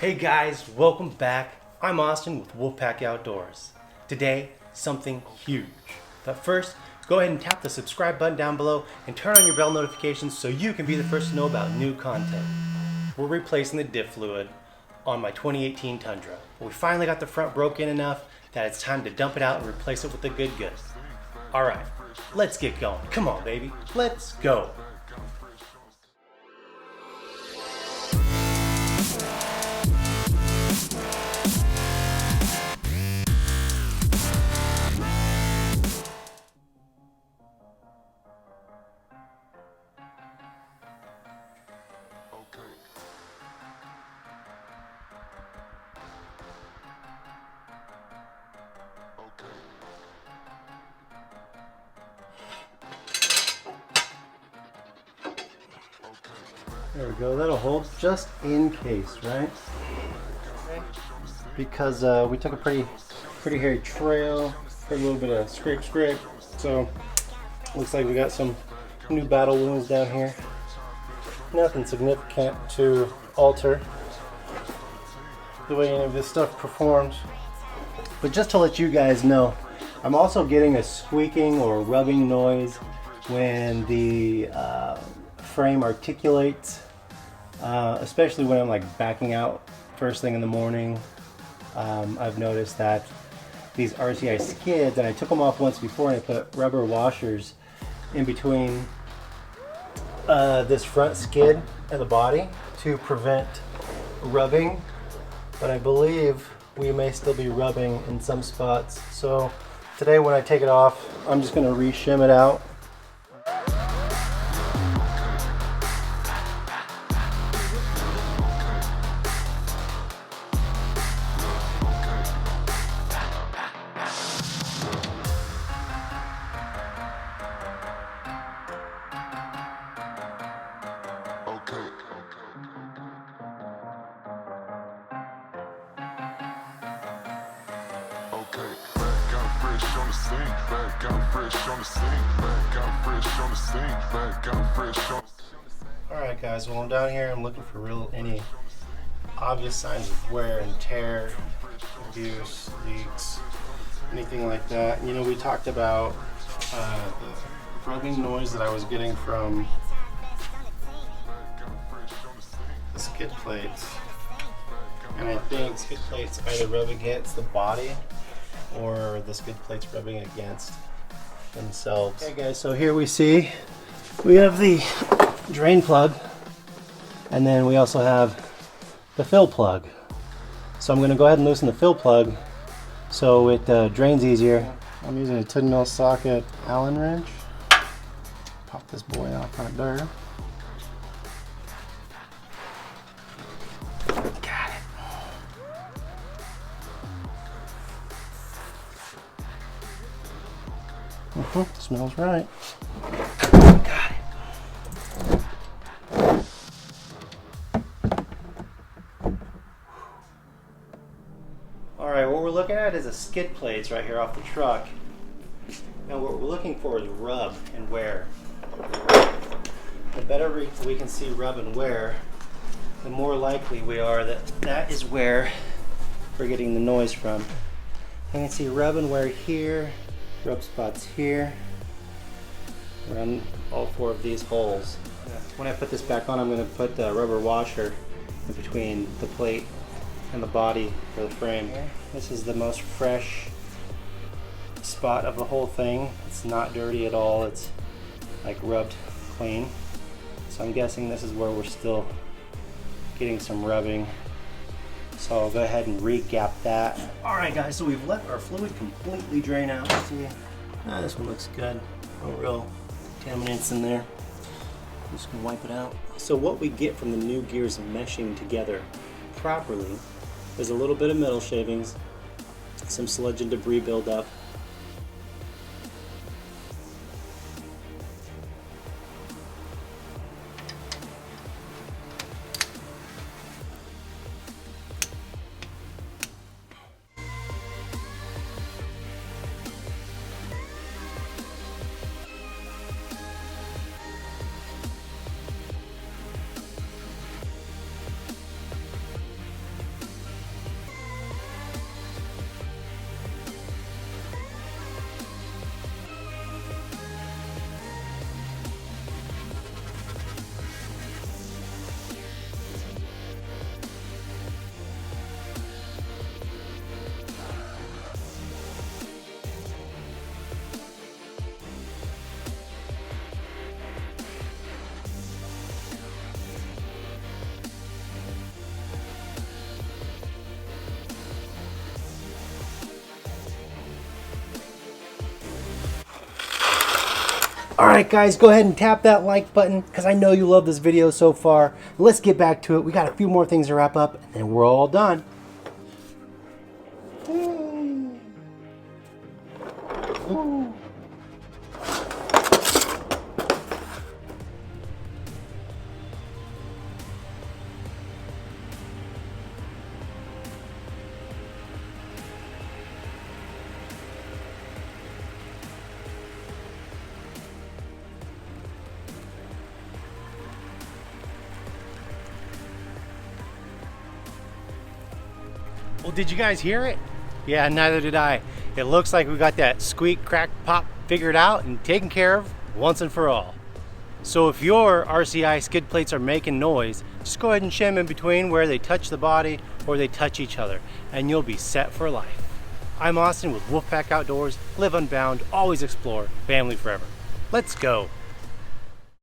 Hey guys, welcome back. I'm Austin with WolfPac-Outdoors. Today, something huge. But first, go ahead and tap the subscribe button down below and turn on your bell notifications so you can be the first to know about new content. We're replacing the diff fluid on my 2018 Tundra. We finally got the front broken enough that it's time to dump it out and replace it with the good goods. Alright, let's get going. Come on baby, let's go. There we go, that'll hold just in case, right? Because we took a pretty hairy trail, heard a little bit of scrape, so looks like we got some new battle wounds down here. Nothing significant to alter the way any of this stuff performs. But just to let you guys know, I'm also getting a squeaking or rubbing noise when the frame articulates, especially when I'm like backing out first thing in the morning. I've noticed that these RCI skids, and I took them off once before and I put rubber washers in between this front skid and the body to prevent rubbing, but I believe we may still be rubbing in some spots. So today when I take it off, I'm just going to re-shim it out. Alright guys, well I'm down here, I'm looking for any obvious signs of wear and tear, abuse, leaks, anything like that. You know, we talked about the rubbing noise that I was getting from the skid plates, and I think skid plates either rub against the body or the skid plates rubbing against themselves. Okay guys, so here we have the drain plug, and then we also have the fill plug. So I'm going to go ahead and loosen the fill plug so it drains easier. I'm using a 10mm socket Allen wrench. Pop this boy off right there. Got it. Smells right. Got it. Alright, what we're looking at is a skid plates right here off the truck. And what we're looking for is rub and wear. The better we can see rub and wear, the more likely we are that is where we're getting the noise from. You can see rub and wear here, rub spots here, around all four of these holes. When I put this back on, I'm going to put the rubber washer in between the plate and the body for the frame. This is the most fresh spot of the whole thing. It's not dirty at all. It's like rubbed clean. So I'm guessing this is where we're still getting some rubbing. So I'll go ahead and re-gap that. Alright guys, so we've let our fluid completely drain out. See, this one looks good. No real contaminants in there. I'm just gonna wipe it out. So what we get from the new gears meshing together properly is a little bit of metal shavings, some sludge and debris buildup, Alright guys, go ahead and tap that like button because I know you love this video so far. Let's get back to it. We got a few more things to wrap up and then we're all done. Well, did you guys hear it? Yeah, neither did I. It looks like we got that squeak, crack, pop figured out and taken care of once and for all. So if your RCI skid plates are making noise, just go ahead and shim in between where they touch the body or they touch each other, and you'll be set for life. I'm Austin with WolfPac-Outdoors. Live unbound, always explore, family forever. Let's go.